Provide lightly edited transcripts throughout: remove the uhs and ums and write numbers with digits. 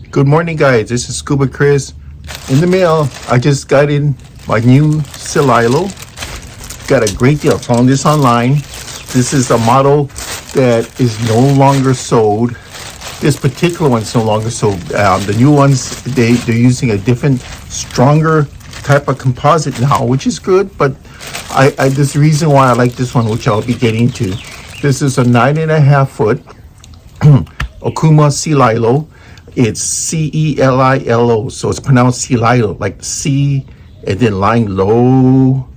Good morning, guys. This is Scuba Chris. In the mail, I just got in my new Celilo. Got a great deal. Found this online. This is a model that is no longer sold. This particular one's no longer sold. The new ones, they're using a different, stronger type of composite now, which is good. But there's a reason why I like this one, which I'll be getting to. This is a 9.5 foot Okuma Celilo. It's Celilo, so it's pronounced Celilo, like C and then lying low.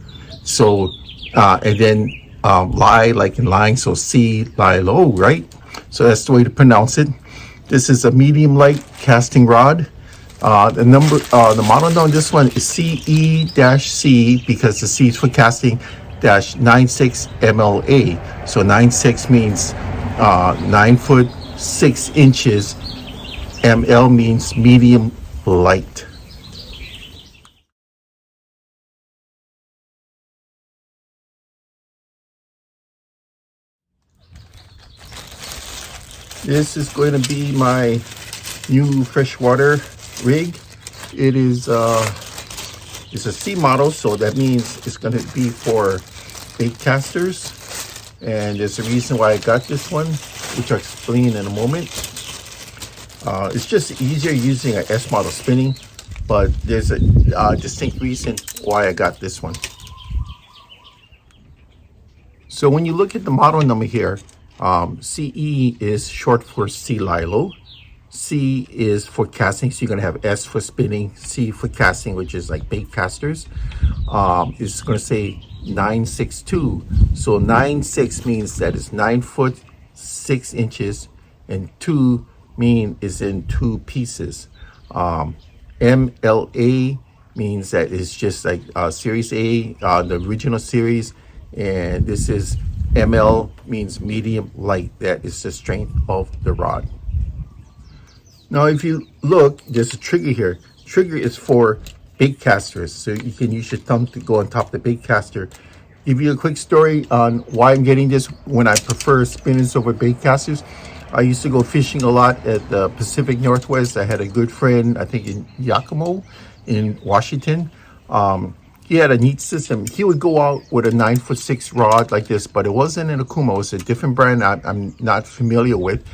So and then lie like in lying, so Celilo, right? So that's the way to pronounce it. This is a medium light casting rod. The model number on this one is CE-C because the C is for casting -96MLa. So 96 means 9 foot 6 inches. ML means medium light. This is going to be my new freshwater rig. It is it's a C model, so that means it's going to be for baitcasters. And there's a reason why I got this one, which I'll explain in a moment. It's just easier using an S model spinning, but there's a distinct reason why I got this one. So when you look at the model number here, CE is short for Celilo. C is for casting, so you're going to have S for spinning, C for casting, which is like baitcasters. It's going to say 962. So 96 means that it's 9 foot 6 inches, and 2 mean is in 2 pieces. MLA means that it's just like Series A, the original series, and this is ML means medium light. That is the strength of the rod. Now, if you look, there's a trigger here. Trigger is for baitcasters, so you can use your thumb to go on top of the baitcaster. Give you a quick story on why I'm getting this when I prefer spinners over baitcasters. I used to go fishing a lot at the Pacific Northwest. I had a good friend, I think in Yakima, in Washington. He had a neat system. He would go out with a 9 foot 6 rod like this, but it wasn't an Okuma. It was a different brand I'm not familiar with.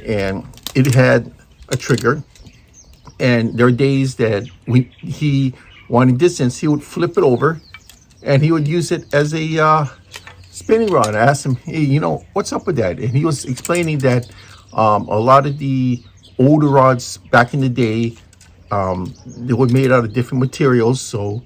And it had a trigger. And there are days that when he wanted distance, he would flip it over and he would use it as a spinning rod. I asked him, hey, what's up with that? And he was explaining that a lot of the older rods back in the day, they were made out of different materials, so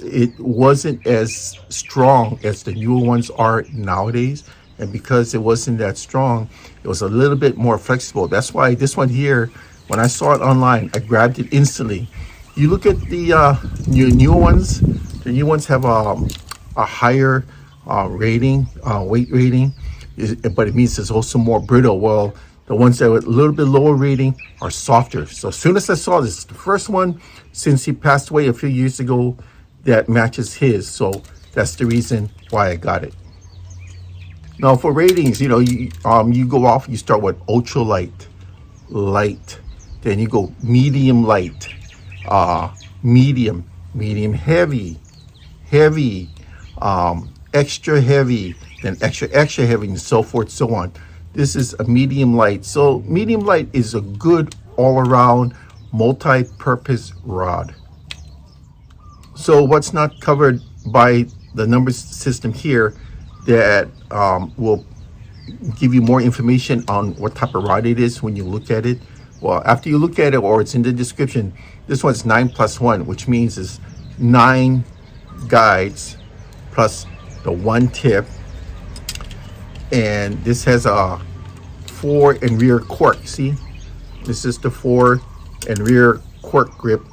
it wasn't as strong as the newer ones are nowadays. And because it wasn't that strong, it was a little bit more flexible. That's why this one here, when I saw it online, I grabbed it instantly. You look at the new ones. The new ones have a higher rating, weight rating, but it means it's also more brittle. Well, the ones that are a little bit lower rating are softer. So as soon as I saw this, the first one since he passed away a few years ago that matches his, so that's the reason why I got it. Now for ratings, you go off, you start with ultra light, light, then you go medium light, medium heavy, extra heavy, then extra heavy, and so forth, so on. This is a medium light. So medium light is a good all-around multi-purpose rod. So what's not covered by the number system here that will give you more information on what type of rod it is when you look at it? Well, after you look at it, or it's in the description, this one's 9+1, which means it's 9 guides plus the 1 tip. And this has a fore and rear cork. See, this is the fore and rear cork grip,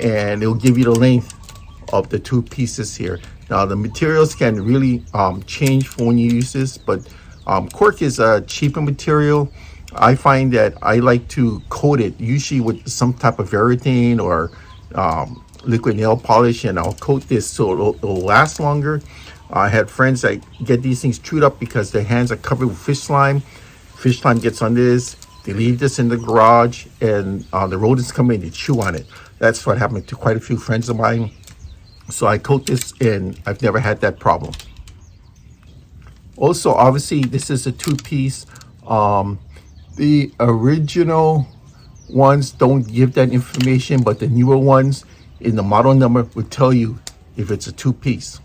and it'll give you the length of the 2 pieces here. Now the materials can really change for when you use this, but cork is a cheaper material. I find that I like to coat it usually with some type of Veritane or liquid nail polish, and I'll coat this so it'll last longer. I had friends that get these things chewed up because their hands are covered with fish slime. Fish slime gets on this, They leave this in the garage, and the rodents come in, they chew on it. That's what happened to quite a few friends of mine. So I coat this, and I've never had that problem. Also, obviously, this is a two-piece. The original ones don't give that information, but the newer ones in the model number would tell you if it's a two-piece.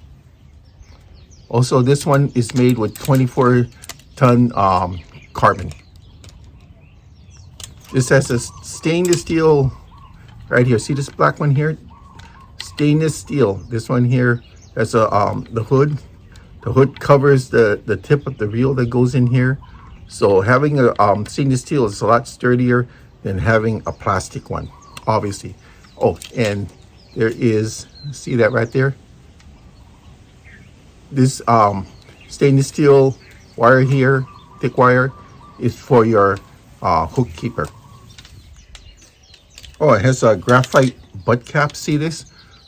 Also, this one is made with 24-ton carbon. This has a stainless steel right here. See this black one here? Stainless steel. This one here has a the hood. The hood covers the tip of the reel that goes in here. So having a stainless steel is a lot sturdier than having a plastic one, obviously. Oh, and there is, see that right there? This stainless steel wire here, thick wire, is for your hook keeper. Oh, it has a graphite butt cap. See this?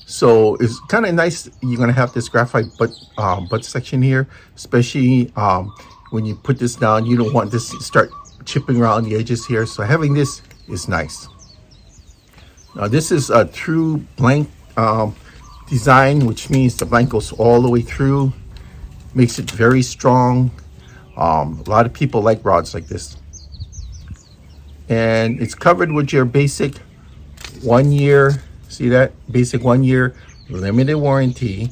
So it's kind of nice. You're gonna have this graphite butt section here, especially when you put this down. You don't want this to start chipping around the edges here. So having this is nice. Now this is a true blank design, which means the blank goes all the way through, makes it very strong. A lot of people like rods like this, and it's covered with your basic 1 year. See that? Basic 1 year limited warranty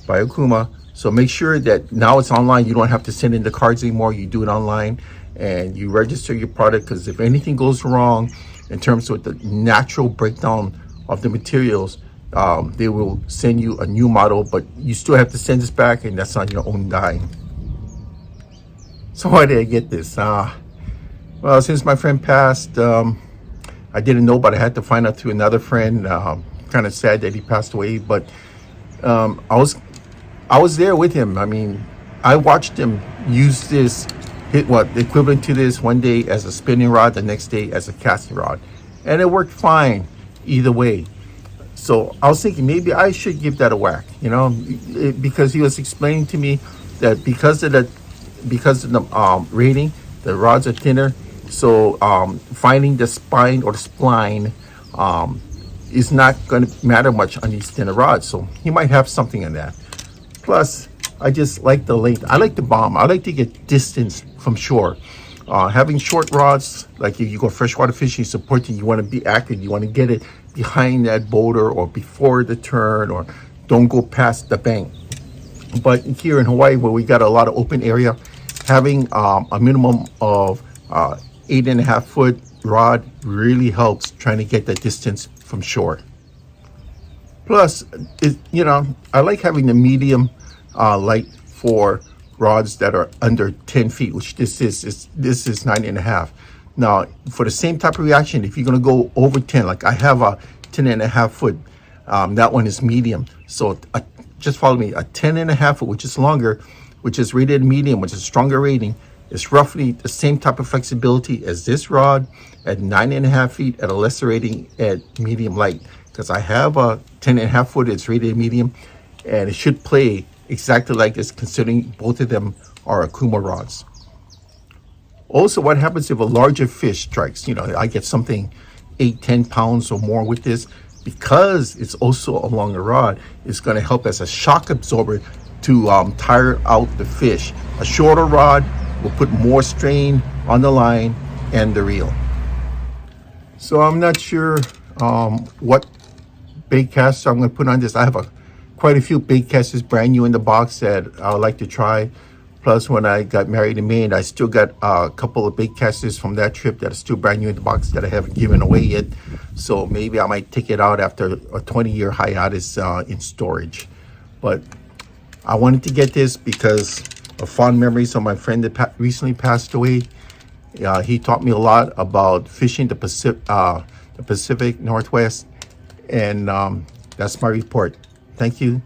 by Okuma. So make sure that now it's online. You don't have to send in the cards anymore. You do it online and you register your product, because if anything goes wrong in terms of the natural breakdown of the materials, they will send you a new model, but you still have to send this back, and that's on your own dime. So why did I get this? Well, since my friend passed, I didn't know, but I had to find out through another friend. Kind of sad that he passed away, but I was there with him. I mean, I watched him use this, hit what equivalent to this one day as a spinning rod, the next day as a casting rod, and it worked fine either way. So I was thinking maybe I should give that a whack, you know, because he was explaining to me that because of the rating, the rods are thinner. So finding the spine or the spline is not going to matter much on these thinner rods. So he might have something in that. Plus, I just like the length. I like the bomb. I like to get distance from shore. Having short rods, like if you go freshwater fishing, supporting, you want to be accurate. You want to get it behind that boulder or before the turn, or don't go past the bank. But here in Hawaii, where we got a lot of open area, having a minimum of 8.5 foot rod really helps trying to get that distance from shore. Plus, you know, I like having the medium light for rods that are under 10 feet, which this is 9.5. Now, for the same type of reaction, if you're going to go over 10, like I have a 10.5 foot, that one is medium. So just follow me, a 10.5 foot, which is longer, which is rated medium, which is a stronger rating, is roughly the same type of flexibility as this rod at 9.5 feet at a lesser rating at medium light. Because I have a 10.5 foot, it's rated medium, and it should play exactly like this, considering both of them are Okuma rods. Also, what happens if a larger fish strikes? You know, I get something 8-10 pounds or more with this, because it's also a longer rod, it's going to help as a shock absorber to tire out the fish. A shorter rod will put more strain on the line and the reel. So I'm not sure what baitcaster I'm going to put on this. I have quite a few baitcasters brand new in the box that I would like to try. Plus, when I got married in Maine, I still got a couple of baitcasters from that trip that are still brand new in the box that I haven't given away yet. So maybe I might take it out after a 20-year hiatus in storage. But I wanted to get this because of fond memories of my friend that recently passed away. He taught me a lot about fishing the Pacific Northwest, and that's my report. Thank you.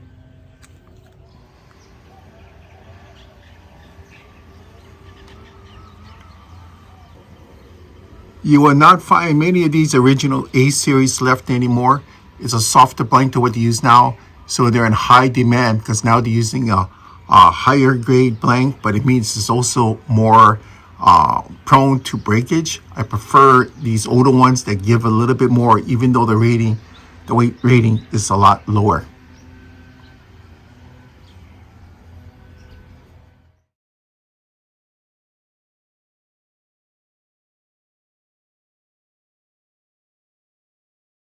You will not find many of these original A series left anymore. It's a softer blank to what they use now, so they're in high demand because now they're using a higher grade blank, but it means it's also more prone to breakage. I prefer these older ones that give a little bit more, even though the weight rating is a lot lower.